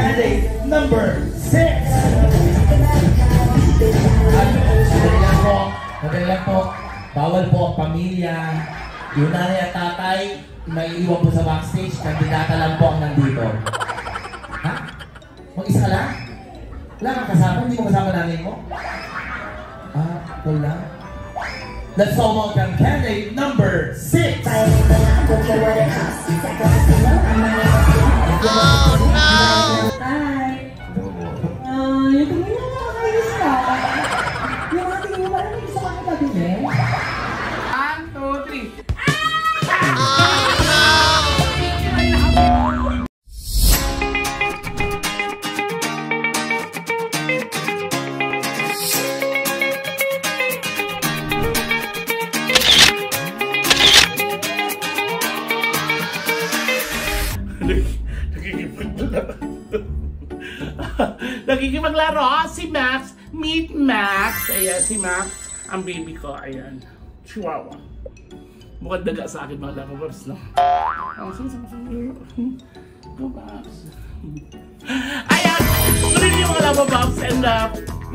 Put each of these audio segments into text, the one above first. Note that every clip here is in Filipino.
Candidate number 6. Yan po, madali po. Bawal po ang pamilya. Yung nanay at tatay, may iwan po sa backstage. Kandidata lang po ang nandito. Ha? Mag-isa lang? Wala kang kasama? Hindi mo kasama nanay mo? Ah, wala. Let's all welcome candidate number 6. Oh no! Hi! Yung tingin na nakakayos ka. Yung mga tingin mo, parang may gusto ka nakabili. 1, 2, 3. Nakikipaglaro si Max. Meet Max. Ayan, si Max. Ang baby ko. Ayan. Chihuahua. Mukhang daga sa akin mga labababs, no? Go, Babs. Ayan! Good evening mga labababs and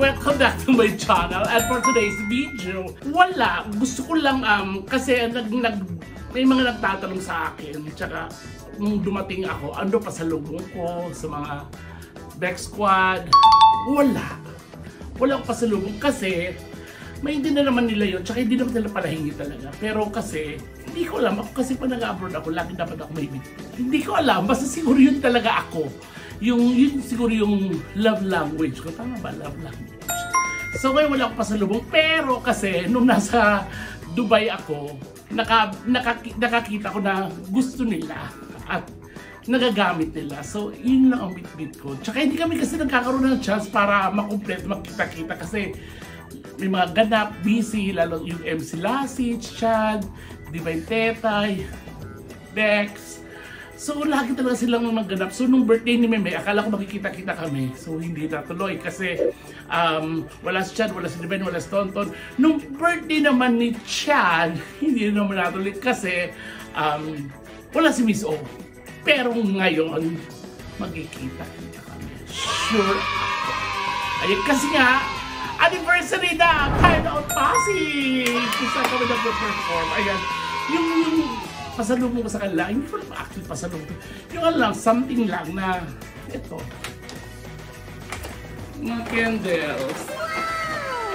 welcome back to my channel. And for today's video, wala. Gusto ko lang kasi may mga nagtatanong sa akin. Tsaka nung dumating ako, ando pa sa lubong ko sa mga Bex Squad. Wala akong pasalubong kasi may hindi na naman nila yun, tsaka hindi naman nila palahingi talaga. Pero kasi, hindi ko alam, ako kasi pa nag-abroad ako, lagi dapat ako may bitbit. Hindi ko alam, basta siguro yun talaga ako. Yun siguro yung love language ko. Tama ba, love language? So ngayon wala akong pasalubong, pero kasi nung nasa Dubai ako, nakakita ko na gusto nila at nagagamit nila. So, yun lang ang bit-bit ko. Tsaka hindi kami kasi nagkakaroon ng chance para makumpleto, magkita-kita kasi may mga ganap, busy, lalo yung MC Lassie, Chad, Divine Tetay, Bex. So, lagi talaga silang nagganap. So, nung birthday ni Meme, akala ko makikita-kita kami. So, hindi natuloy kasi wala si Chad, wala si Divine, wala si Tonton. Nung birthday naman ni Chad, hindi naman natuloy kasi wala si Miss O. Pero ngayon, magkikita-kita kami. Sure. Ayun kasi nga, anniversary na! Time out Pasig! Kung saan kami nag-perform. Ayan. Yung pasalubong ko sa kanila, hindi ko naman actually pasalubong. Yung lang, something lang na, ito. Mga candles.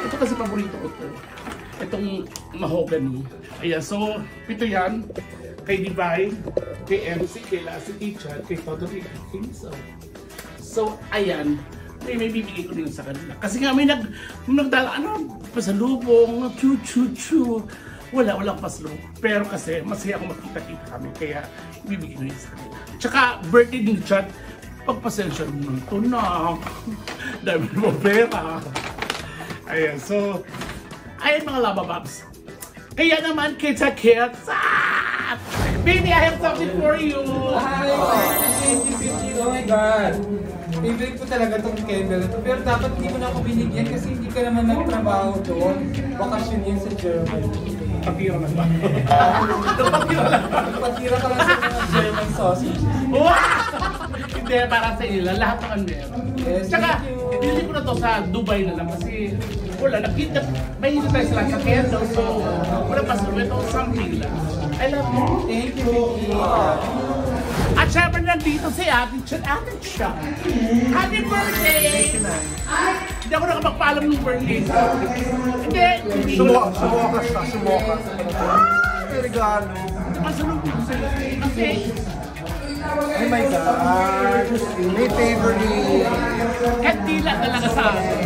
Ito kasi paborito ko ito. Itong mahogany. Ayan, so, ito yan. Kay Divine, kay MC, kay Lassie, kay Chad, kay Totally, kay Miss O. So, ayan. May bibigay ko din sa kanila. Kasi nga may nagdala, pasalubong, chu-chu-chu. Wala akong pasalubong. Pero kasi, masaya akong makita-kita kami. Kaya, bibigay ko din sa kanila. Tsaka, birthday din Chad, pagpasensya mo ito na. Dahil mo pera. Ayan, so, ayan mga labababs. Kaya naman, kita. Baby, I have something for you! Hi! Oh my God! Favorite ko talaga itong candle ito. Pero dapat hindi mo na ako binigyan kasi hindi ka naman nagtrabaho doon. Bakasyon yun sa Germany. Patira na ba? Patira ka lang sa mga German sausages. Hindi, para sa inyo lang. Lahat ng meron. Yes, Tsaka, hindi ko na to sa Dubai na lang kasi wala, nakita, may hindi tayo sila sa candle. So, wala pa sa ito, something lang. I love you. Thank you, Vicky. At syempre nandito si Ate Chad. Happy birthday! Hindi ako nakapagpaalam ng birthday. Hindi. Sumuokas na, sumuokas. May regalo. Masalubong ko sa'yo. Kasi, Oh my God! May favorite. kandila talaga sa akin.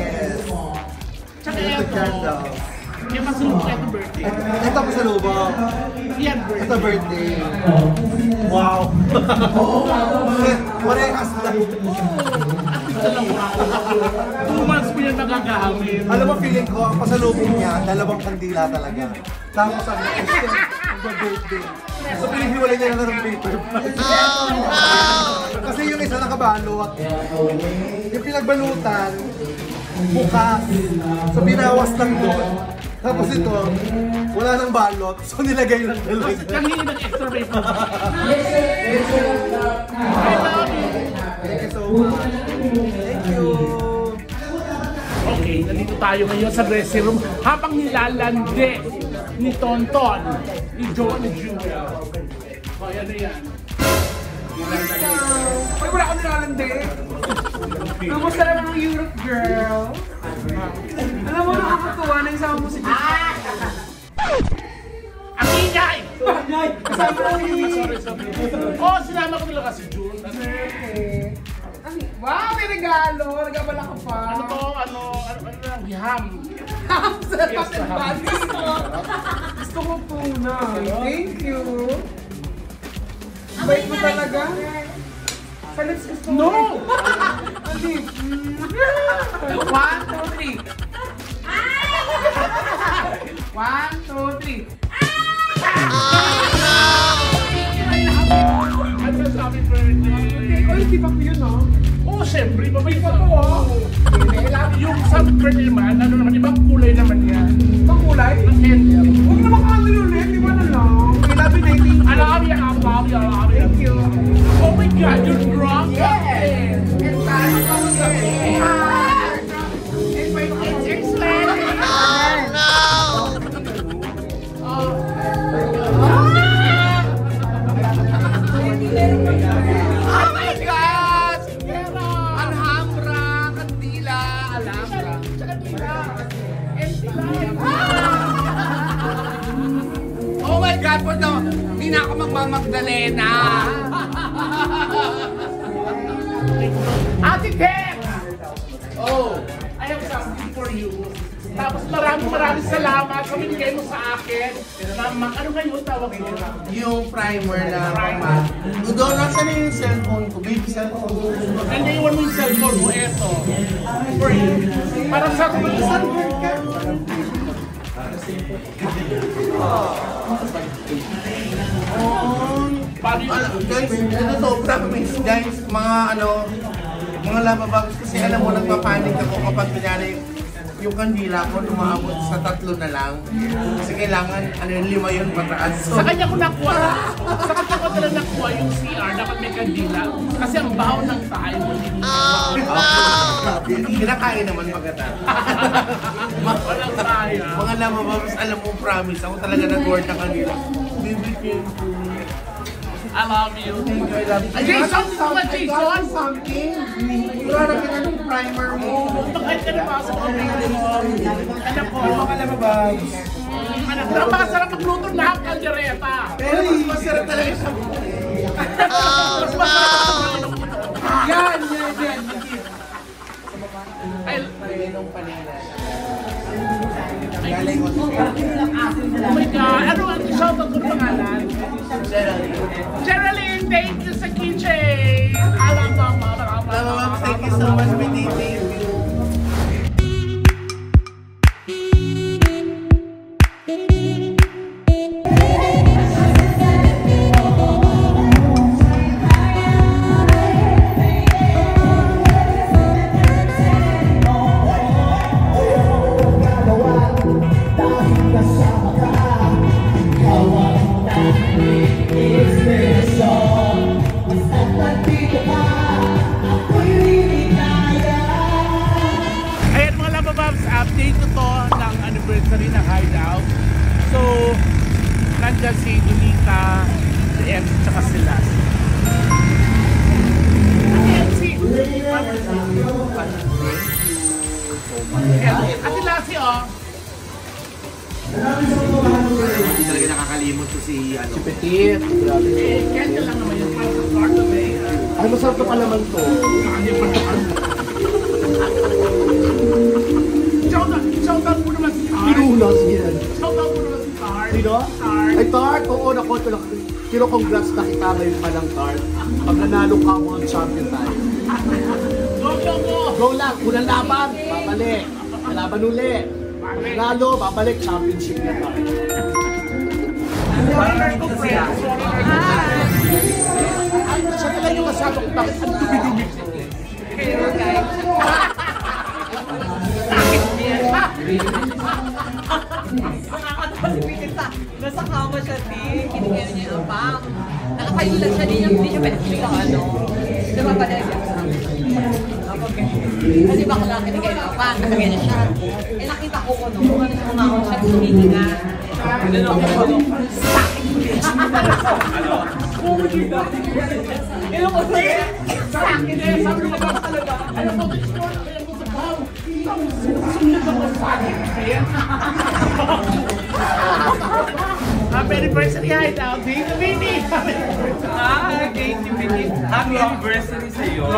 Tsaka ito. Yung masalubong ko ito birthday. Ito pa sa lubong. Yan birthday. Ito birthday. Wow! Parehas na. At ito lang ako. 2 months ko yan nagagamit. Alam mo, feeling ko, ang pasalubong niya, dalawang kandila talaga. Tapos ang birthday. So pinaghiwalay niya na ng paper. Kasi yung isa nakabalot. Yung pinagbalutan, bukas. So binawas lang doon. Tapos ito, wala nang balot. So nilagay lang talaga. Kanina ng extra paper. Thank you so much. Thank you. Okay, nandito tayo ngayon sa dressing room habang nilalande ni Tonton, ni Joan, ni Jewel. O, yan na yan. Ay, wala akong nilalandi. Kamusta naman ang Europe, girl? Alam mo, nakakatuwa na isama mo si Jewel. Ang ingay! Sorry. Oh, sinama ko nila kasi June. Wow, may regalo! Nagabala ka pa. Ano to? Ano lang? Ham. Sarap ang bagay ko. Gusto ko tuna. Thank you. Bait mo talaga. Sa lips gusto mo. No! Andi. 1, 2, 3. 1, 2, 3. Ano sa happy birthday? Oy, di ba ko yun, no? Oh, syempre, mabait Di ba pa ko, to. oh? Yung sa birthday naman, ano naman, ibang kulay naman yan. Ibang kulay? Ang candle. Huwag naman kami ulit. Di ba na lang? I love you, 19. I love you, I love you, I love you. Thank you. Oh my God, you're drunk? Yes! And tayo pa mo sabi. And my kids are sweating. Oh my God! Alhambra, Kandila, Alhambra. Oh my God, po daw, hindi na ako magmamagdalena. Ate Ted! Oh, I have something for you. Tapos maraming salamat sa binigay mo sa akin. Ano ngayon tawag mo? Yung primer na pang doon nasa na yung cellphone ko, baby cellphone ko. And naiwan mo yung cellphone mo, eto. For you. Para sa sunburn ka. Paano yun? Guys, ito to, promise, guys, mga lavabags kasi alam mo, nagpapanik ako kapag kunyari yung kandila ko umaabot sa 3 na lang. Kasi kailangan, 5 yun pataas. So, Sa kanya ko nakuha. Sa kanya ko talaga nakuha yung CR. Dapat may kandila. Kasi ang baho ng tayo. kinakain naman pagkatapos. Walang tayo. Mga lavabags, alam mo, promise, ako talaga nag-word ng kandila. Baby, thank you. I love you. I love you. Jason, sama Jason. Something. Wala ka na ng primer mo. Bakit ka napasok ko rin mo? Anak ko. Yung mga lavabags. Anak ko. Napakasarap magluto na ang kaldereta. Pero mas masarap talaga siya. Mas masarap. Yan. Ay, Parinong panila. ay, oh my God. Ano ang shoutout ko ng pangalan? Geraldine, thank you sa kitchen. Alam mo, Lavabags, thank you so much, my baby. Ayan mga Labababs, update ko to ng anniversary ng Hideout. So, nandyan si Donika, si MC, tsaka si Las. MC! Ate Lassie, oh! Hindi talaga nakakalimot ko si Petit, grabe. Eh, kaya lang naman yung para sa start of the Ay, masarap na palaman to. Shoutout mo naman si Tart. Pinuhula, sige yan. Shoutout mo naman si Tart. Sino? Tart. Ay, Tart, oo, kino-congrats na kita ngayon pa ng Tart. Pag nanalo ka, mga champion tayo. Go, go, go! Go lang, unang laban, babalik. Laban uli. Nanalo, babalik, championship na Tart. Foreigner to friends. Ay, siya na lang yung kasama ko, bakit ang dumi-dumi? Hello, guys. Nasa kama siya, di. Kinikita niya ang pang. Nakakagulat siya, di niya pwede siya ano. Diba pa dahil siya. ako ganyan. Kasi bakla kinigay ko pa, ganyan siya. Eh nakita ko ko nung ano siya umako siya, tumitinga. Ano ako, sakit mo din. Ano ko sa'yo? Sakit eh, sabi ko ba talaga? Ano ko, Happy anniversary, Hideout! Thank you, Vinny! Thank you, Vicky. Happy anniversary sa iyo.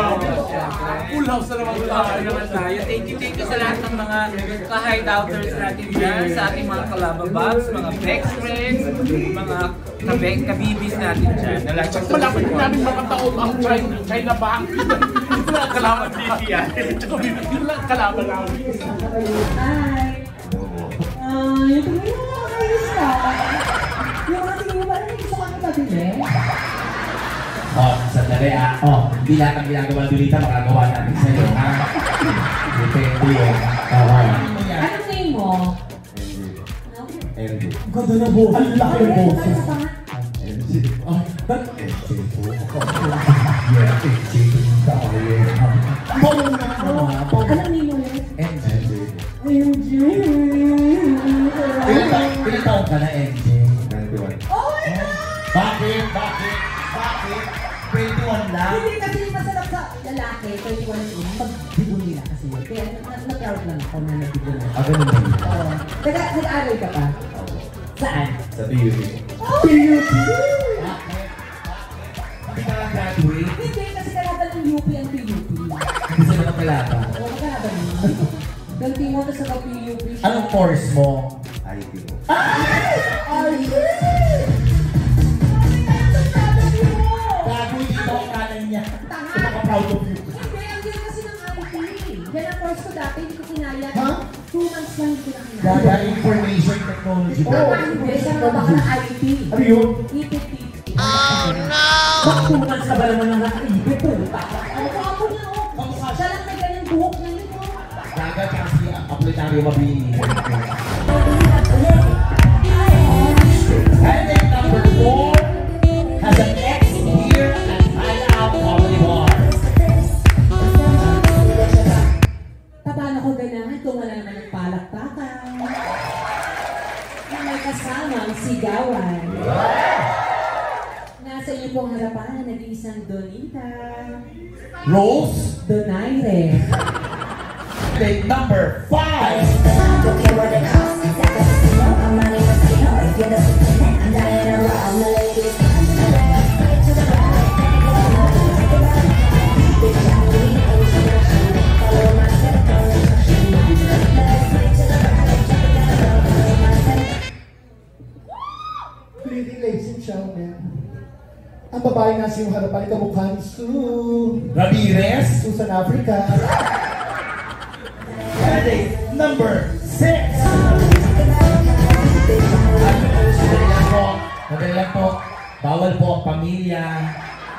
Full house na naman Tayo. Thank you sa lahat ng mga ka-hideouters natin dyan, sa ating mga kalabababs, mga best friends, mga kabibis natin dyan. Malapit namin mga taon ang China Bank. Ito lang kalaban Vicky yan. Ito lang kalaban namin. Hi! Yung tumingin mo nakakayos ka. Yung mga tingin mo ba na gusto kang itabili? Oh, sandali hindi lahat ang ginagawa ng Lolita makagawa natin sa'yo, ha? Depende yun. Anong name mo? LG. Ganda na po. Ang laki ng boses. LG. Ba't LG po? Yeah, LG. Bawang na ako. Anong name mo ulit? LG. LG. Ilan taon ka na, LG? 91. Oh my God! Bakit? 21 lang? Hindi kasi masarap sa lalaki, 21 yun, mag-dibon nila kasi yun. Kaya na-proud lang ako na nag-dibon nila. Ganun ba yun? Oo. Nag-aaral ka pa? Saan? Sa PUP. Oh! PUP! Hindi ka graduate? Hindi, kasi kalaban ng UP ang PUP. Hindi sila magkalata. Oo, magkalaban mo. Ganti mo ka sa PUP. Anong course mo? IT mo. Bago dito ang kanan niya. Proud of you. Hindi, ang ganda kasi ng IT. Yan ang course ko dati, hindi ko kinaya. Ha? 2 months lang hindi ko na kinaya. Dada information technology. Oo, hindi. Siya na baka ng IT. Ano yun? IPT. Oh no! Bak 2 months ka ba naman ng naka-ipit? Puta. Ano ko ako niya, oh. Siya lang may ganyan buhok na yun, oh. Daga kasi aplikaryo mabini. Heading number 4 has an X here at Hideout Comedy Bar. Paano ko ganahan kung wala naman ng palakpakan? Na may kasamang sigawan. Nasa iyo pong harapan, nag-iisang Donita. Rose, Donaire. heading number 5. Greeting, ladies and gentlemen. Ang babae na sa iyong harapan ay kamukha ni Sue. Ramirez, Susan Africa. heading number 6. Madali lang po. Bawal po ang pamilya.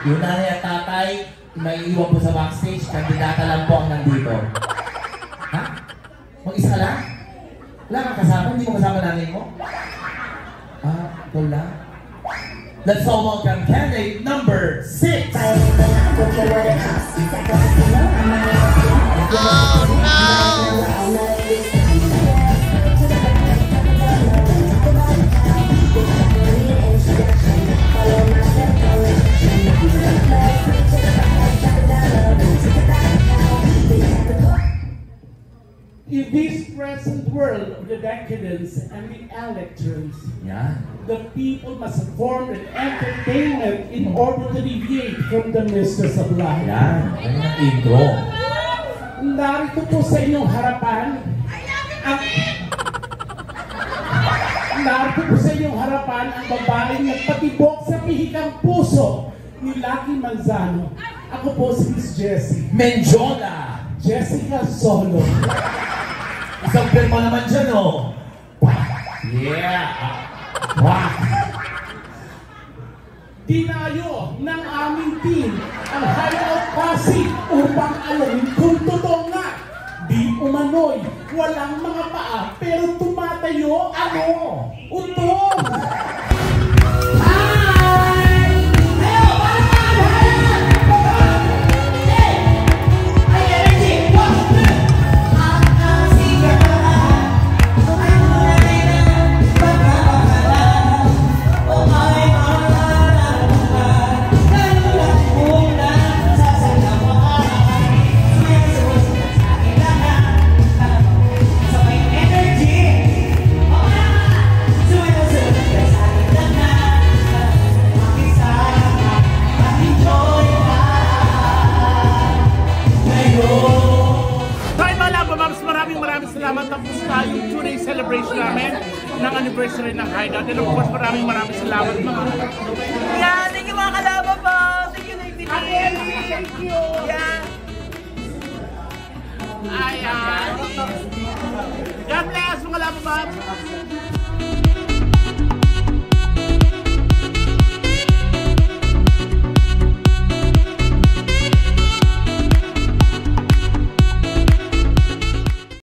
Yung nanay at tatay, may iwan po sa backstage. Kandidata lang po ang nandito. Ha? Mag-isa lang? Wala kang kasama? Hindi mo kasama nanay mo? Ikaw lang? Let's all welcome candidate number 6. Oh no! In this present world of the decadence and the electrons, Yan. the people must form an entertainment in order to deviate from the mistress of life. Yan. Yan ang intro. Narito po sa inyong harapan narito po sa inyong harapan ang babaeng nagpatibok sa pihikang puso ni Lucky Manzano. Ako po si Miss Jessie. Menjola. Jessica Solo. Isang pirma naman dyan, oh. Yeah. Wow. Dinayo ng aming team ang Hideout Pasig upang alamin kung totoo nga di umano'y walang mga paa pero tumatayo ano? Utong! Hi! Hello! Hey! celebration namin ng anniversary ng Hideout. And of course, maraming salamat mga. Yeah, thank you mga kalaba po. Thank you, Navy. Thank you. Yeah. Ayan. God bless mga Lava Bobs.